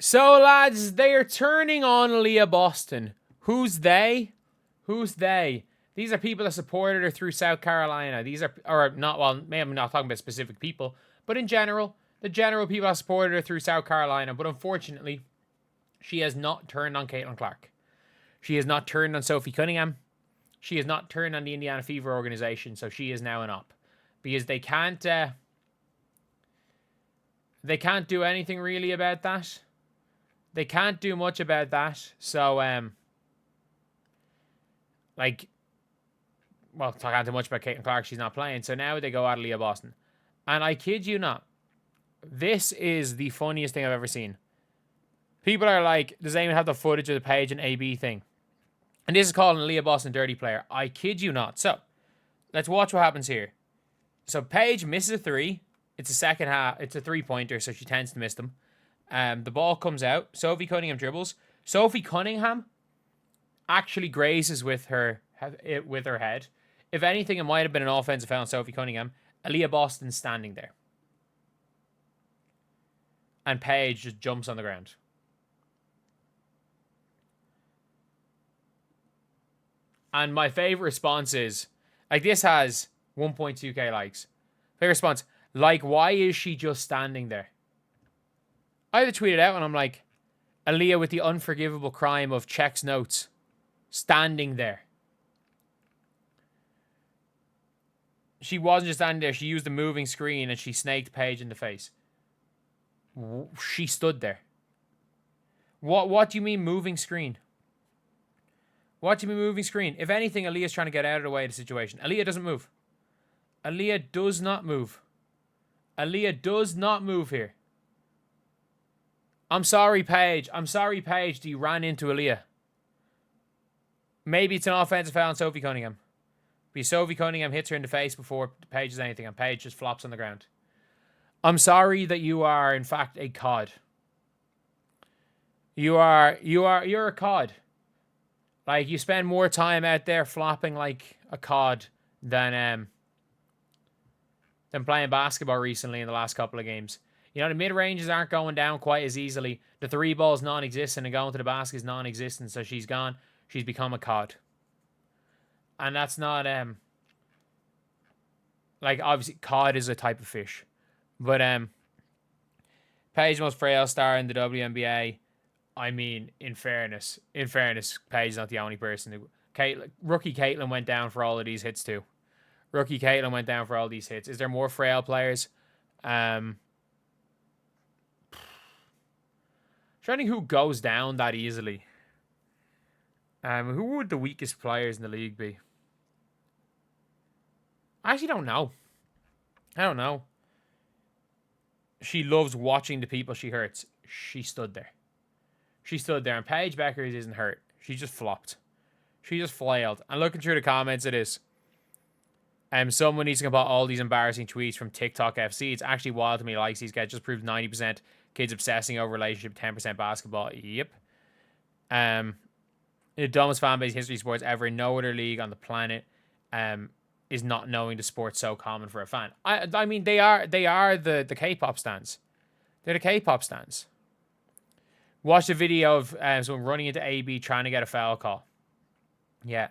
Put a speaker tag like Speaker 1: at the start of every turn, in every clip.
Speaker 1: So, lads, they are turning on Aliyah Boston. Who's they? Who's they? These are people that supported her through South Carolina. These are, or not, well, maybe I'm not talking about specific people, but in general, the general people that supported her through South Carolina. But unfortunately, she has not turned on Caitlin Clark. She has not turned on Sophie Cunningham. She has not turned on the Indiana Fever organization, so she is now an op. Because they can't do anything really about that. They can't do much about that. So, well, I can't do much about Caitlin Clark. She's not playing. So now they go at Aliyah Boston. And I kid you not, this is the funniest thing I've ever seen. People are like, does anyone have the footage of the Paige and AB thing? And this is called an Aliyah Boston dirty player. I kid you not. So, let's watch what happens here. So, Paige misses a three. It's a second half. It's a three-pointer, so she tends to miss them. The ball comes out. Sophie Cunningham dribbles. Sophie Cunningham actually grazes with her head. If anything, it might have been an offensive foul on Sophie Cunningham. Aliyah Boston's standing there. And Paige just jumps on the ground. And my favorite response is, like, this has 1.2k likes. Favorite response, like, why is she just standing there? I had to tweet it out and I'm like, Aliyah with the unforgivable crime of checks notes. Standing there. She wasn't just standing there. She used a moving screen and she snaked Paige in the face. She stood there. What do you mean moving screen? What do you mean moving screen? If anything, Aliyah's trying to get out of the way of the situation. Aliyah doesn't move. Aliyah does not move. Aliyah does not move here. I'm sorry, Paige. I'm sorry, Paige, that you ran into Aliyah. Maybe it's an offensive foul on Sophie Cunningham. Because Sophie Cunningham hits her in the face before Paige does anything, and Paige just flops on the ground. I'm sorry that you are, in fact, a cod. You're a cod. Like, you spend more time out there flopping like a cod than playing basketball recently in the last couple of games. You know, the mid-ranges aren't going down quite as easily. The three ball's non-existent and going to the basket is non-existent, so she's gone. She's become a cod. And that's not, like, obviously, cod is a type of fish. But, Paige, most frail star in the WNBA. I mean, in fairness, Paige is not the only person. Rookie Caitlyn went down for all of these hits too. Rookie Caitlyn went down for all these hits. Is there more frail players? Trying to think who goes down that easily. Who would the weakest players in the league be? I actually don't know. I don't know. She loves watching the people she hurts. She stood there. She stood there, and Paige Bueckers isn't hurt. She just flopped. She just flailed. And looking through the comments, it is. Someone needs to compile all these embarrassing tweets from TikTok FC. It's actually wild to me. Likes these guys. Just proved 90% kids obsessing over relationship, 10% basketball. Yep. The dumbest fan base in history of sports ever. No other league on the planet is not knowing the sport so common for a fan. I mean, they are the K-pop stans. They're the K-pop stans. Watch the video of someone running into AB trying to get a foul call. Yeah.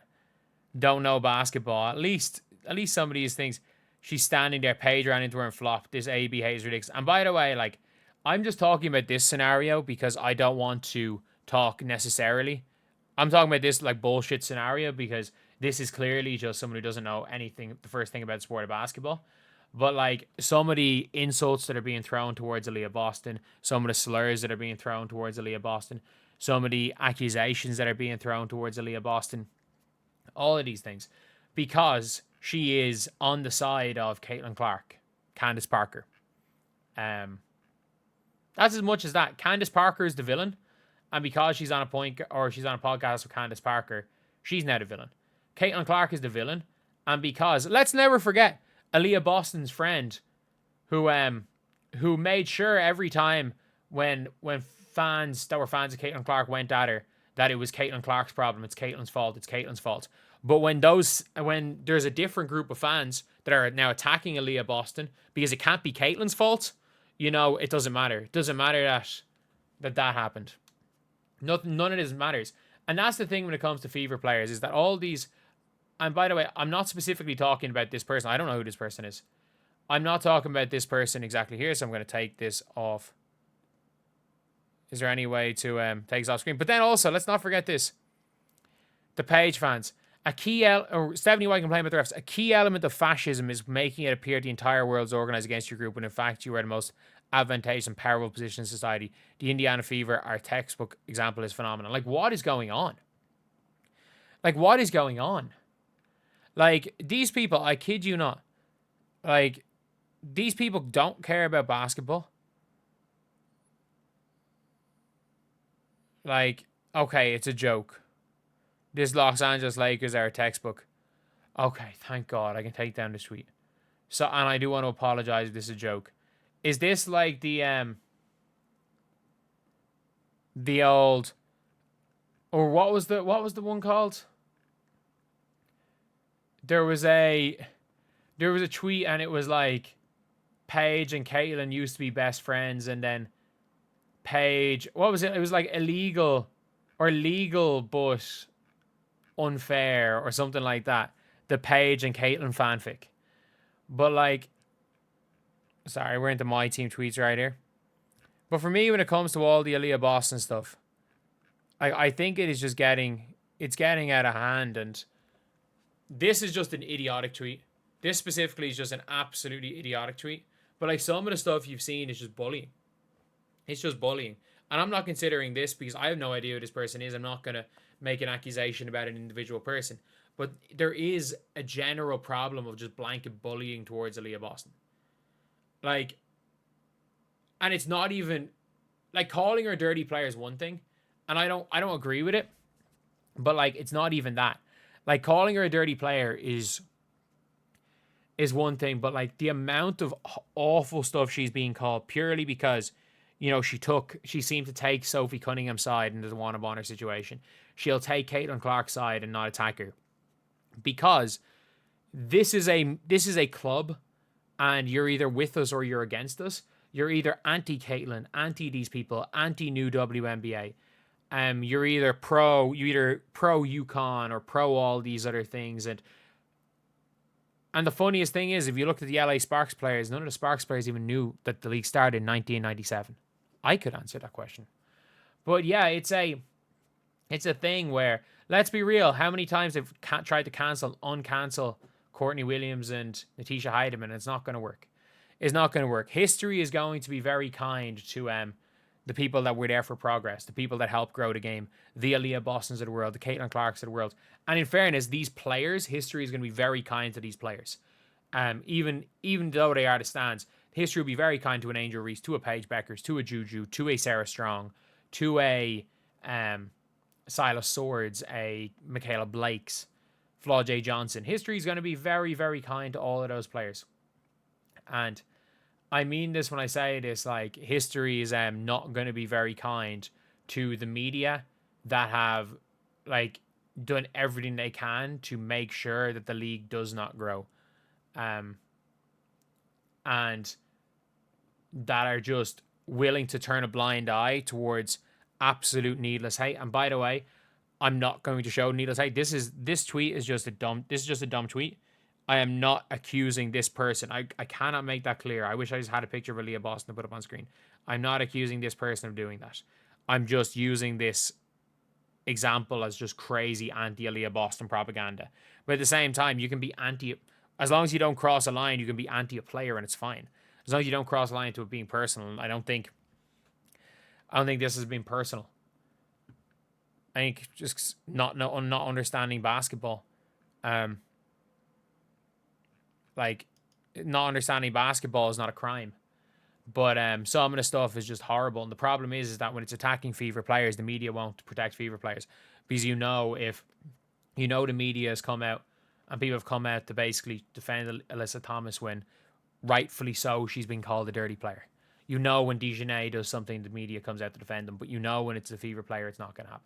Speaker 1: Don't know basketball. At least some of these things. She's standing there. Paige ran into her and flopped. This AB hate is ridiculous. And by the way, like, I'm just talking about this scenario because I don't want to talk necessarily. I'm talking about this, like, bullshit scenario because this is clearly just someone who doesn't know anything, the first thing about the sport of basketball. But, like, some of the insults that are being thrown towards Aliyah Boston, some of the slurs that are being thrown towards Aliyah Boston, some of the accusations that are being thrown towards Aliyah Boston, all of these things, because she is on the side of Caitlin Clark, Candace Parker. That's as much as that. Candace Parker is the villain, and because she's on a podcast with Candace Parker, she's now the villain. Caitlin Clark is the villain, and because, let's never forget, Aliyah Boston's friend, who made sure every time when fans that were fans of Caitlin Clark went at her that it was Caitlin Clark's problem, it's Caitlin's fault. But when there's a different group of fans that are now attacking Aliyah Boston because it can't be Caitlin's fault, you know, it doesn't matter. It doesn't matter that happened. None of this matters. And that's the thing when it comes to Fever players, is that all these, and by the way, I'm not specifically talking about this person. I don't know who this person is. I'm not talking about this person exactly here, so I'm going to take this off. Is there any way to take this off screen? But then also, let's not forget this. The Paige fans. Stephanie White complained about the refs. A key element of fascism is making it appear the entire world's organized against your group when in fact you are the most advantageous and powerful position in society. The Indiana Fever, our textbook example, is phenomenal. Like, what is going on? Like, what is going on? Like, these people, I kid you not. Like, these people don't care about basketball. Like, okay, it's a joke. This Los Angeles Lakers are a textbook. Okay, thank God I can take down this tweet. So, and I do want to apologize if this is a joke. Is this like the old, or what was the one called? There was a tweet and it was like Paige and Caitlyn used to be best friends, and then Paige, what was it? It was like illegal or legal but unfair or something like that. The Paige and Caitlyn fanfic. But like, sorry, we're into my team tweets right here. But for me, when it comes to all the Aliyah Boston stuff, I think it is just getting out of hand, and this is just an idiotic tweet. This specifically is just an absolutely idiotic tweet. But like, some of the stuff you've seen is just bullying. It's just bullying. And I'm not considering this because I have no idea who this person is. I'm not going to make an accusation about an individual person. But there is a general problem of just blanket bullying towards Aliyah Boston. Like, and it's not even, like, calling her a dirty player is one thing. And I don't agree with it. But like, it's not even that. Like, calling her a dirty player is one thing. But like, the amount of awful stuff she's being called purely because, you know, she seemed to take Sophie Cunningham's side in the Wanna Bonner situation. She'll take Caitlin Clark's side and not attack her. Because this is a club, and you're either with us or you're against us. You're either anti-Caitlyn, anti these people, anti-new WNBA. You're either pro UConn or pro all these other things. And the funniest thing is, if you look at the LA Sparks players, none of the Sparks players even knew that the league started in 1997. I could answer that question. But yeah, it's a thing where, let's be real, how many times they've tried to uncancel Courtney Williams and Natisha Heidemann, and it's not going to work. It's not going to work. History is going to be very kind to the people that were there for progress, the people that helped grow the game, the Aliyah Bostons of the world, the Caitlin Clarks of the world. And in fairness, these players, history is going to be very kind to these players. Even though they are the stands, history will be very kind to an Angel Reese, to a Paige Bueckers, to a Juju, to a Sarah Strong, to a Silas Swords, a Michaela Blakes, Flaw J. Johnson. History is going to be very, very kind to all of those players. And I mean this when I say this, like, history is not going to be very kind to the media that have, like, done everything they can to make sure that the league does not grow. And that are just willing to turn a blind eye towards absolute needless hate. And by the way, I'm not going to show needless hate. This tweet is just a dumb tweet. I am not accusing this person. I cannot make that clear. I wish I just had a picture of Aliyah Boston to put up on screen. I'm not accusing this person of doing that. I'm just using this example as just crazy anti-Aliyah Boston propaganda. But at the same time, you can be anti, as long as you don't cross a line, you can be anti a player and it's fine. As long as you don't cross a line to it being personal. I don't think this has been personal. I think just not understanding basketball. Like, not understanding basketball is not a crime. But some of the stuff is just horrible. And the problem is that when it's attacking Fever players, the media won't protect Fever players. Because if the media has come out and people have come out to basically defend Alyssa Thomas when, rightfully so, she's been called a dirty player. When Dejanay does something, the media comes out to defend them. But when it's a Fever player, it's not going to happen.